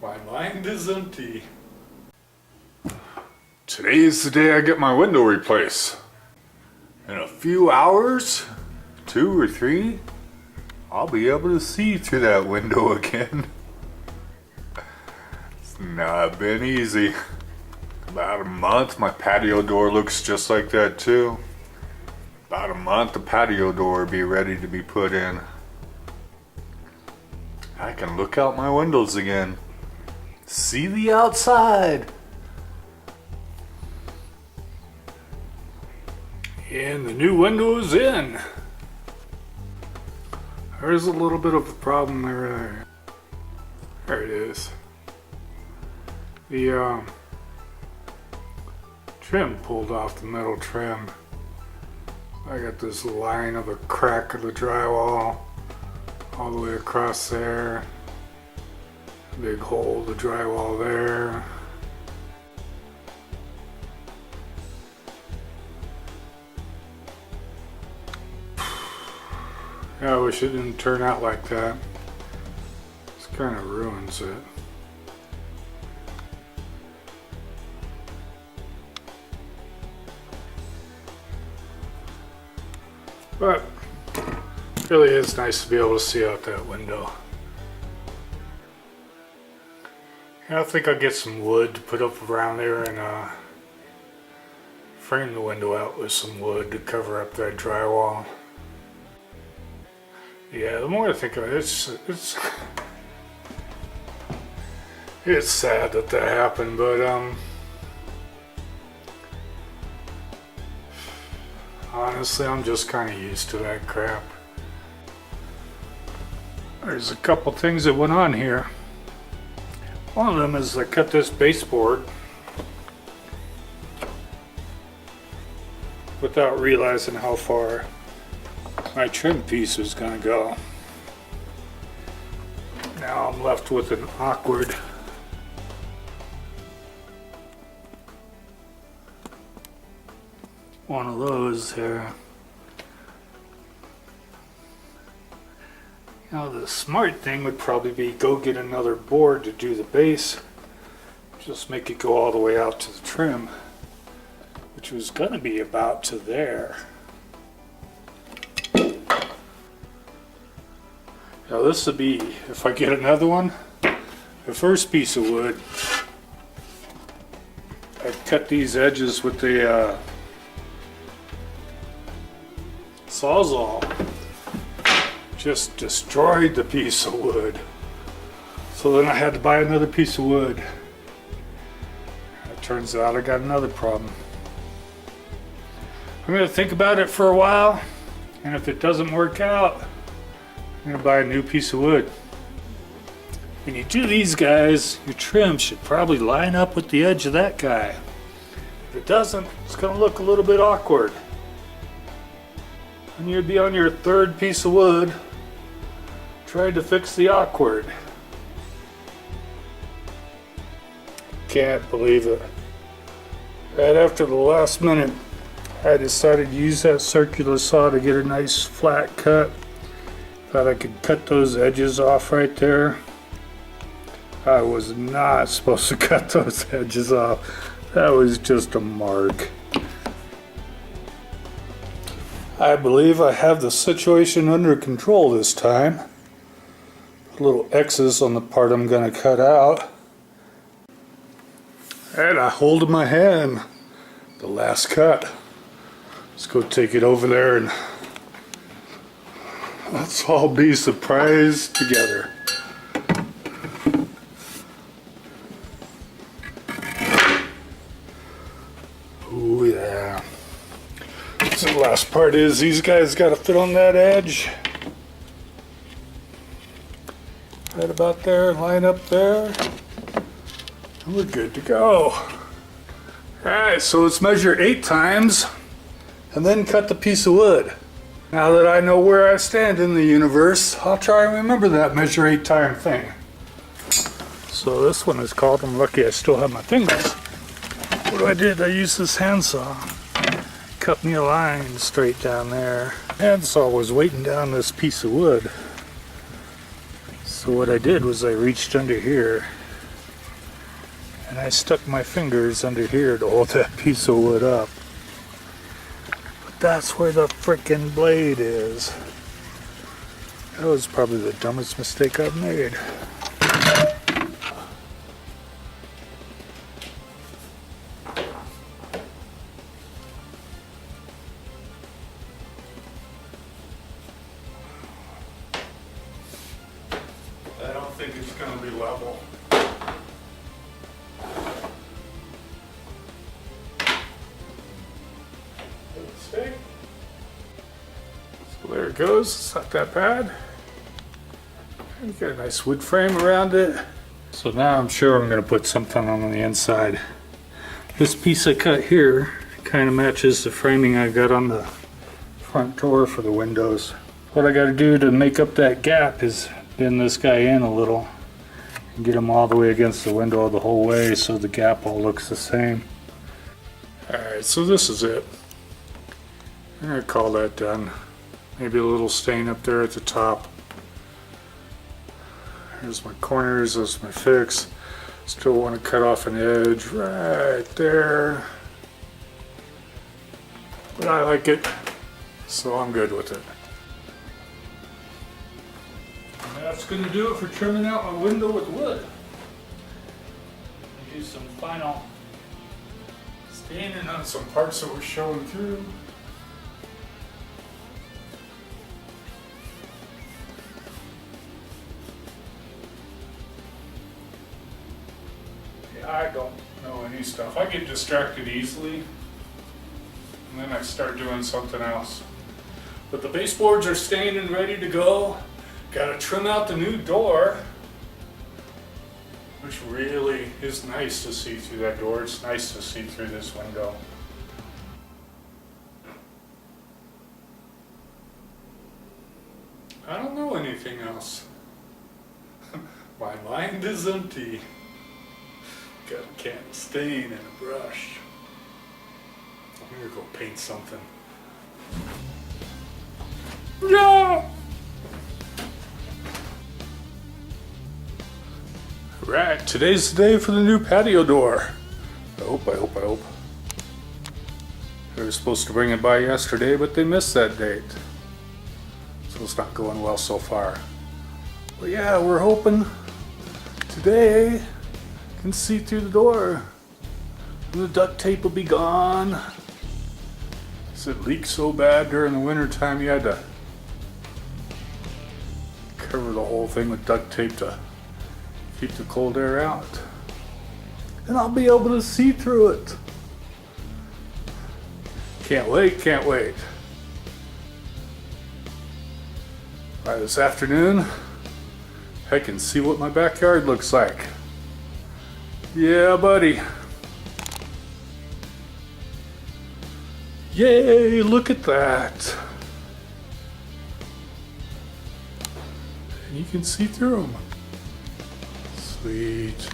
My mind is empty. Today is the day I get my window replaced. In a few hours, 2 or 3, I'll be able to see through that window again. It's not been easy. About a month, my patio door looks just like that too. About a month, the patio door will be ready to be put in. I can look out my windows again. See the outside. And the new window is in. There's a little bit of a problem there. There it is. The trim pulled off, the metal trim. I got this line of a crack of the drywall all the way across there. Big hole, the drywall there. Yeah, I wish it didn't turn out like that. This kind of ruins it. But it really is nice to be able to see out that window. Yeah, I think I'll get some wood to put up around there and frame the window out with some wood to cover up that drywall. Yeah, the more I think of it, it's sad that happened, but honestly, I'm just kind of used to that crap. There's a couple things that went on here. One of them is I cut this baseboard without realizing how far my trim piece was going to go. Now I'm left with an awkward one of those here. Now the smart thing would probably be go get another board to do the base. Just make it go all the way out to the trim, which was going to be about to there. Now this would be, if I get another one, the first piece of wood, I cut these edges with the Sawzall. Just destroyed the piece of wood. So then I had to buy another piece of wood. It turns out I got another problem. I'm going to think about it for a while, and if it doesn't work out, I'm going to buy a new piece of wood. When you do these guys, your trim should probably line up with the edge of that guy. If it doesn't, it's going to look a little bit awkward. And you'd be on your third piece of wood trying to fix the awkward. Can't believe it. Right after the last minute, I decided to use that circular saw to get a nice flat cut. Thought I could cut those edges off right there. I was not supposed to cut those edges off. That was just a mark. I believe I have the situation under control this time. Little X's on the part I'm going to cut out. And I hold in my hand the last cut. Let's go take it over there and let's all be surprised together. Oh yeah. So the last part is these guys got to fit on that edge. Right about there, line up there. And we're good to go. Alright, so let's measure 8 times and then cut the piece of wood. Now that I know where I stand in the universe, I'll try and remember that measure 8 time thing. So this one is called, I'm lucky I still have my fingers. What I used this handsaw. Cut me a line straight down there. Handsaw was weighting down this piece of wood. So So what I did was I reached under here and I stuck my fingers under here to hold that piece of wood up. But that's where the frickin' blade is. That was probably the dumbest mistake I've made. I don't think it's going to be level. So there it goes. It's not that bad. You got a nice wood frame around it. So now I'm sure I'm going to put something on the inside. This piece I cut here kind of matches the framing I got on the front door for the windows. What I got to do to make up that gap is bend this guy in a little and get him all the way against the window the whole way so the gap all looks the same. Alright, so this is it. I'm going to call that done. Maybe a little stain up there at the top. Here's my corners, there's my fix. Still want to cut off an edge right there. But I like it, so I'm good with it. And that's going to do it for trimming out my window with wood. Use some final staining on some parts that were showing through. I don't know any stuff. I get distracted easily, and then I start doing something else. But the baseboards are stained and ready to go. Got to trim out the new door, which really is nice to see through that door. It's nice to see through this window. I don't know anything else. My mind is empty. Got a can of stain and a brush. I'm gonna go paint something. Yeah! Right, today's the day for the new patio door. I hope. They were supposed to bring it by yesterday, but they missed that date. So it's not going well so far. But yeah, we're hoping today can see through the door. And the duct tape will be gone. It leaked so bad during the winter time you had to cover the whole thing with duct tape to keep the cold air out. And I'll be able to see through it. Can't wait. By this afternoon, I can see what my backyard looks like. Yeah, buddy. Yay, look at that. And you can see through them. Sweet.